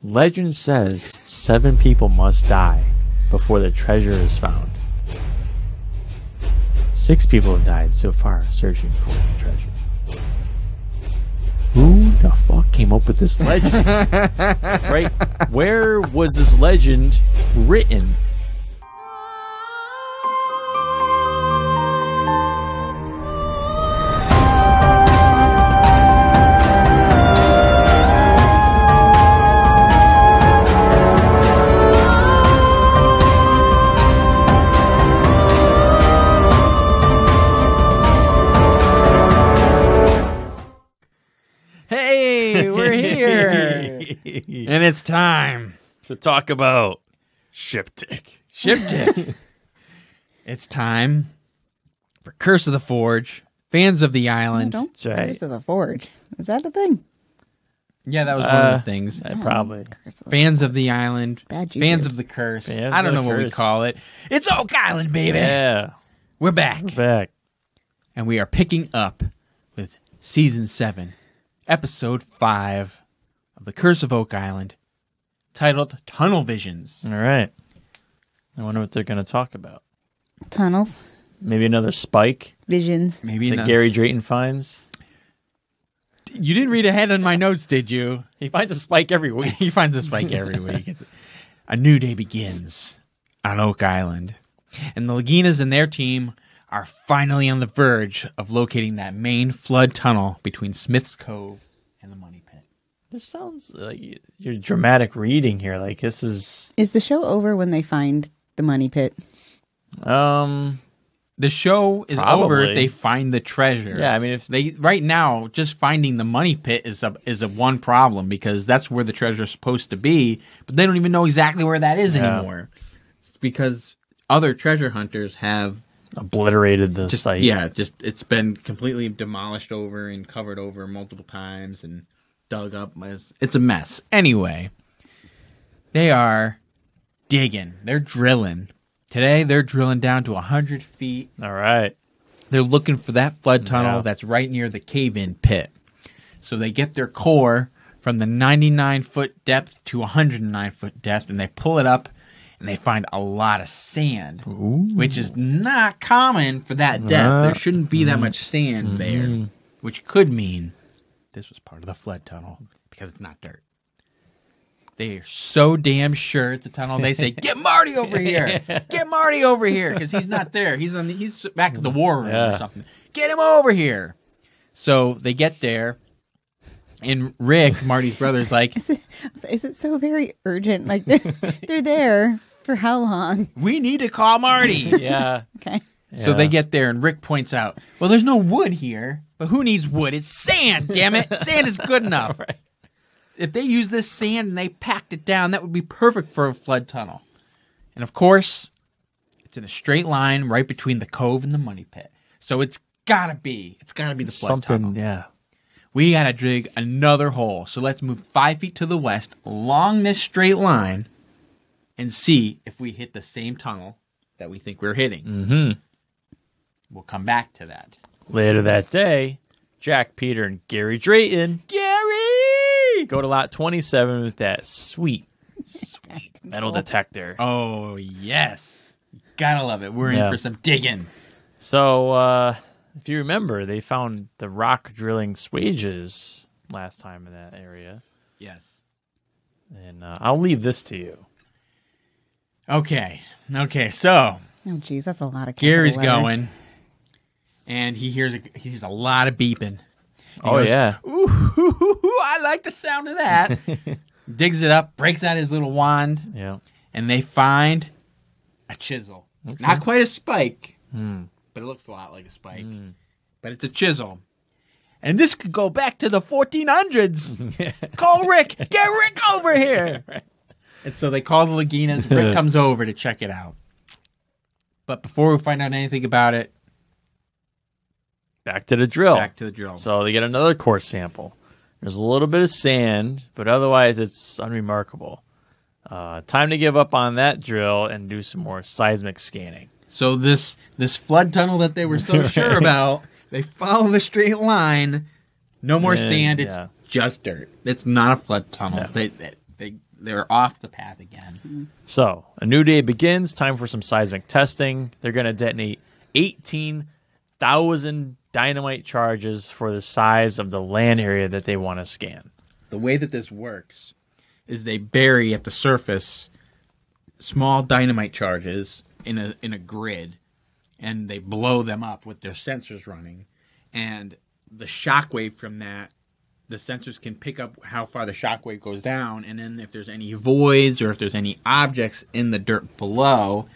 Legend says 7 people must die before the treasure is found. 6 people have died so far searching for the treasure. Who the fuck came up with this legend? Right? Where was this legend written? And it's time To talk about Shiptych. It's time for Curse of the Forge, Fans of the Island. No, don't. That's right. Curse of the Forge. Is that a thing? Yeah, that was one of the things. Probably. Curse of the Fans of the Island, Bad juju. Fans of the Curse. Fans I don't know of what we Curse. call it. It's Oak Island, baby. Yeah. We're back. We're back. And we are picking up with Season 7, Episode 5 of The Curse of Oak Island, titled Tunnel Visions. All right. I wonder what they're going to talk about. Tunnels. Maybe another spike Visions. Maybe that not. Gary Drayton finds. You didn't read ahead on my notes, did you? He finds a spike every week. He finds a spike every week. A new day begins on Oak Island. And the Laginas and their team are finally on the verge of locating that main flood tunnel between Smith's Cove and the Money Pit. This sounds like your dramatic reading here. Like this is Is the show over when they find the money pit? The show is Probably. over if they find the treasure. Yeah, I mean, if they right now just finding the Money Pit is a one problem because that's where the treasure is supposed to be, but they don't even know exactly where that is anymore. It's because other treasure hunters have obliterated the site. Yeah, just it's been completely demolished over and covered over multiple times and dug up. It's a mess. Anyway, they are digging. They're drilling. Today, they're drilling down to 100 feet. All right. They're looking for that flood tunnel Yeah. that's right near the cave-in pit. So they get their core from the 99-foot depth to 109-foot depth, and they pull it up, and they find a lot of sand, which is not common for that depth. There shouldn't be that much sand there, which could mean this was part of the flood tunnel because it's not dirt. They are so damn sure it's a tunnel. They say, "Get Marty over here! Get Marty over here!" Because he's not there. He's back at the war room or something. Get him over here. So they get there, and Rick, Marty's brother, is like, Is it so very urgent? Like they're there for how long? "We need to call Marty." Yeah. Okay. So they get there, and Rick points out, "Well, there's no wood here, but who needs wood? It's sand. Damn it, sand is good enough." Right. If they use this sand and they packed it down, that would be perfect for a flood tunnel. And of course, it's in a straight line right between the cove and the Money Pit. So it's gotta be the flood tunnel. Yeah. We gotta dig another hole. So let's move 5 feet to the west along this straight line and see if we hit the same tunnel that we think we're hitting. Mm-hmm. We'll come back to that. Later that day, Jack, Peter, and Gary Drayton go to lot 27 with that sweet metal detector. Oh, yes. Gotta love it. We're in Yeah. for some digging. So, if you remember, they found the rock drilling swages last time in that area. Yes. And I'll leave this to you. Okay, so Oh, geez, that's a lot of Gary's capital letters. going, and he hears a lot of beeping. He Oh, goes, yeah. Ooh, I like the sound of that. Digs it up, breaks out his little wand, Yeah. and they find a chisel. Okay. Not quite a spike, but it looks a lot like a spike. But it's a chisel. And this could go back to the 1400s. Call Rick. Get Rick over here. Right. And so they call the Laginas. Rick comes over to check it out. But before we find out anything about it, Back to the drill. back to the drill. So they get another core sample. There's a little bit of sand, but otherwise it's unremarkable. Time to give up on that drill and do some more seismic scanning. So this flood tunnel that they were so sure about, they follow the straight line. No more And, sand. It's yeah. just dirt. It's not a flood tunnel. Yeah. they're off the path again. So, a new day begins. Time for some seismic testing. They're going to detonate 18,000 dynamite charges for the size of the land area that they want to scan. The way that this works is they bury at the surface small dynamite charges in a grid, and they blow them up with their sensors running. And the shockwave from that, the sensors can pick up how far the shockwave goes down, and then if there's any voids or if there's any objects in the dirt below,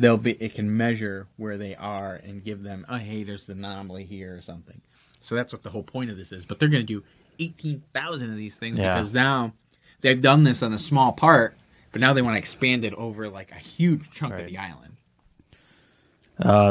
it can measure where they are and give them, oh, hey, there's an anomaly here or something. So that's what the whole point of this is. But they're going to do 18,000 of these things because now they've done this on a small part, but now they want to expand it over like a huge chunk of the island.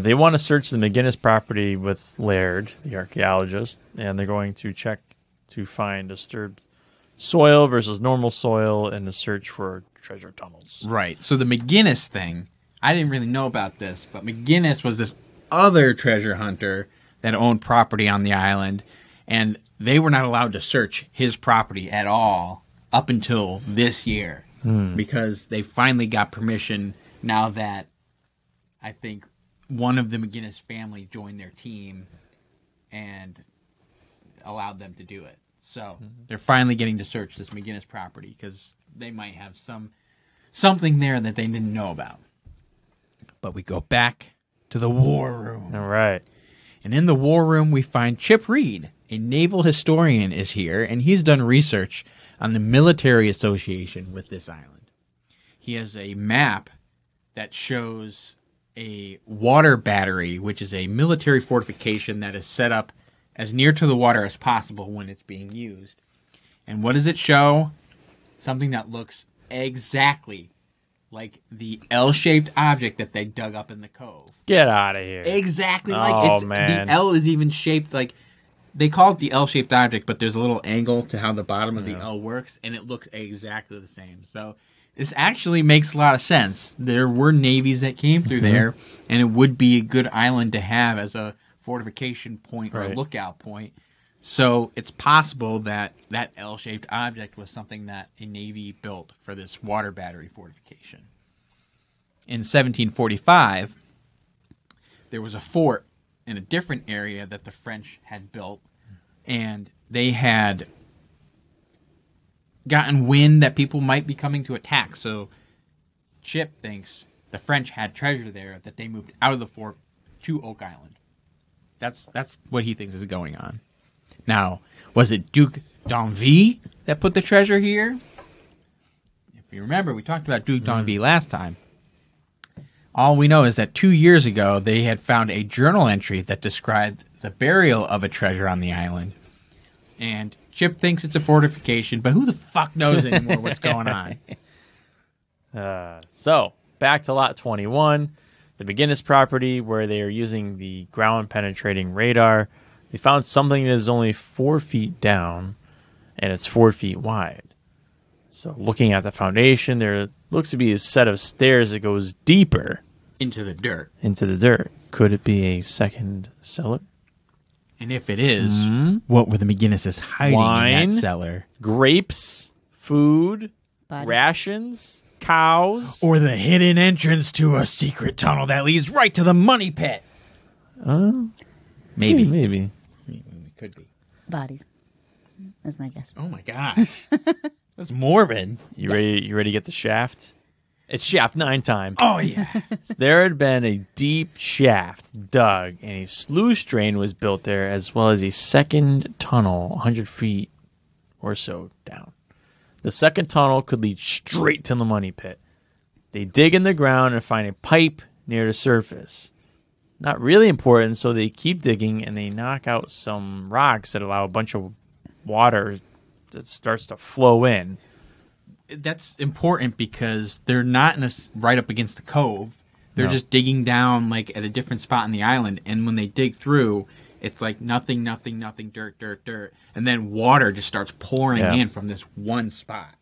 They want to search the McGinnis property with Laird, the archaeologist, and they're going to check to find disturbed soil versus normal soil in the search for treasure tunnels. Right. So the McGinnis thing, I didn't really know about this, but McGinnis was this other treasure hunter that owned property on the island, and they were not allowed to search his property at all up until this year because they finally got permission now that I think one of the McGinnis family joined their team and allowed them to do it. So they're finally getting to search this McGinnis property because they might have something there that they didn't know about. But we go back to the war room. All right. And in the war room, we find Chip Reid, a naval historian, is here, and he's done research on the military association with this island. He has a map that shows a water battery, which is a military fortification that is set up as near to the water as possible when it's being used. And what does it show? Something that looks exactly like the L-shaped object that they dug up in the cove. Get out of here. Exactly like man. The L is even shaped like, they call it the L-shaped object, but there's a little angle to how the bottom of the L works, and it looks exactly the same. So this actually makes a lot of sense. There were navies that came through there, and it would be a good island to have as a fortification point or a lookout point. So it's possible that that L-shaped object was something that a navy built for this water battery fortification. In 1745, there was a fort in a different area that the French had built, and they had gotten wind that people might be coming to attack. So Chip thinks the French had treasure there that they moved out of the fort to Oak Island. That's what he thinks is going on. Now, was it Duke d'Anville that put the treasure here? If you remember, we talked about Duke d'Anville last time. All we know is that 2 years ago, they had found a journal entry that described the burial of a treasure on the island. And Chip thinks it's a fortification, but who the fuck knows anymore what's going on? So, back to Lot 21, the McGinnis property, where they are using the ground-penetrating radar. They found something that is only 4 feet down, and it's 4 feet wide. So, looking at the foundation, there looks to be a set of stairs that goes deeper Into the dirt. Could it be a second cellar? And if it is, what were the McGinnises hiding in that cellar? Grapes, food, Bodies. rations, cows. Or the hidden entrance to a secret tunnel that leads right to the money pit? Maybe. Maybe. It could be. Bodies. That's my guess. Oh my gosh. That's morbid. You ready to get the shaft? It's shaft 9 time. Oh, yeah. There had been a deep shaft dug, and a sluice drain was built there, as well as a second tunnel 100 feet or so down. The second tunnel could lead straight to the money pit. They dig in the ground and find a pipe near the surface. Not really important, so they keep digging, and they knock out some rocks that allow a bunch of water that starts to flow in. That's important because they're not right up against the cove. They're just digging down like at a different spot on the island, and when they dig through, it's like nothing, dirt, and then water just starts pouring in from this one spot.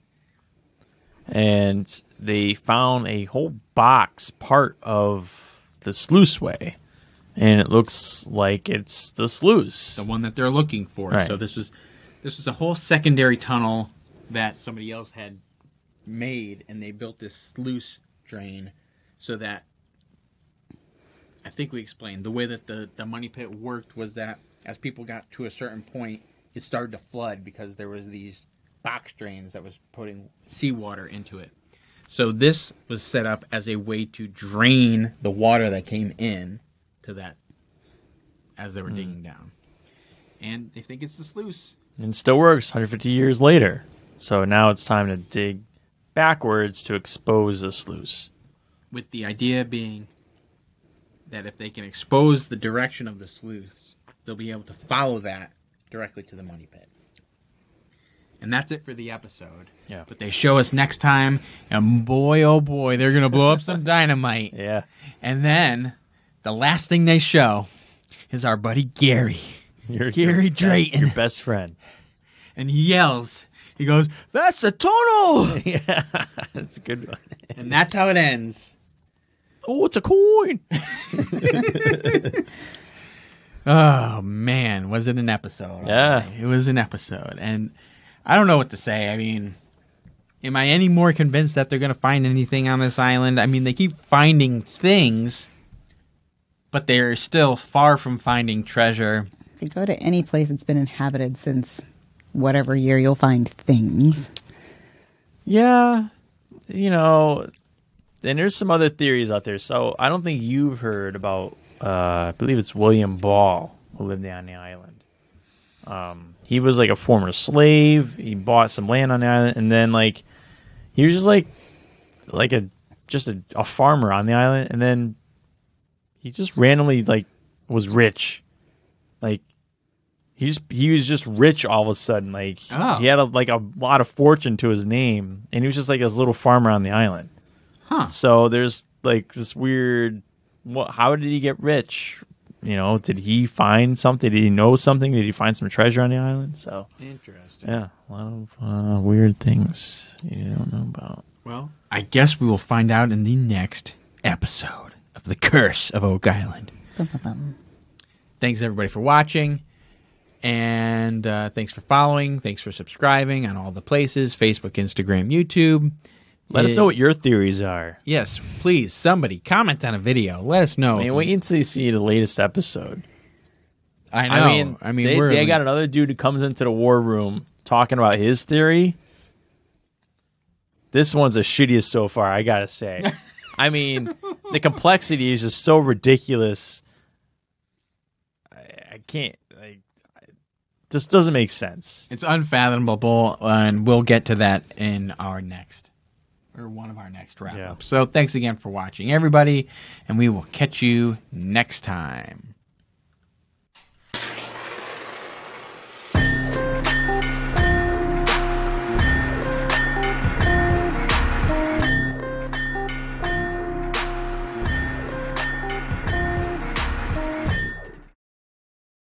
And they found a whole box part of the sluiceway, and it looks like it's the sluice. The one that they're looking for. Right. So this was a whole secondary tunnel that somebody else had made, and they built this sluice drain so that, I think we explained, the way that the money pit worked was that as people got to a certain point, it started to flood because there was these box drains that was putting seawater into it. So this was set up as a way to drain the water that came in to that as they were digging down. And they think it's the sluice. And it still works 150 years later. So now it's time to dig backwards to expose the sluice. With the idea being that if they can expose the direction of the sluice, they'll be able to follow that directly to the money pit. And that's it for the episode. Yeah. But they show us next time, and boy, oh boy, they're going to blow up some dynamite. Yeah. And then the last thing they show is our buddy Gary. Gary Drayton. Your best friend. And he yells. He goes, "That's a tunnel!" Yeah, that's a good one. And that's how it ends. Oh, it's a coin. Oh, man. Was it an episode? Yeah. It was an episode. And I don't know what to say. I mean, am I any more convinced that they're going to find anything on this island? I mean, they keep finding things, but they're still far from finding treasure. If you go to any place that's been inhabited since whatever year, you'll find things. Yeah. You know, and there's some other theories out there. So I don't think you've heard about, I believe it's William Ball, who lived on the island. He was like a former slave. He bought some land on the island, and then like he was just a farmer on the island, and then he just randomly like was rich. Like he was just rich all of a sudden. Like he had a lot of fortune to his name, and he was just like this little farmer on the island. Huh. So there's like this weird. How did he get rich? You know, did he find something? Did he know something? Did he find some treasure on the island? So Interesting. yeah, a lot of weird things you don't know about. Well, I guess we will find out in the next episode of The Curse of Oak Island. Bum, bum, bum. Thanks, everybody, for watching. And thanks for following. Thanks for subscribing on all the places, Facebook, Instagram, YouTube. Let us know what your theories are. Yes, please, somebody comment on a video. Let us know. I mean, wait until you see the latest episode. I know. I mean, they got another dude who comes into the war room talking about his theory. This one's the shittiest so far, I gotta say. I mean, the complexity is just so ridiculous. I can't. This doesn't make sense. It's unfathomable, and we'll get to that in our next, or one of our next wrap-ups. So thanks again for watching, everybody, and we will catch you next time.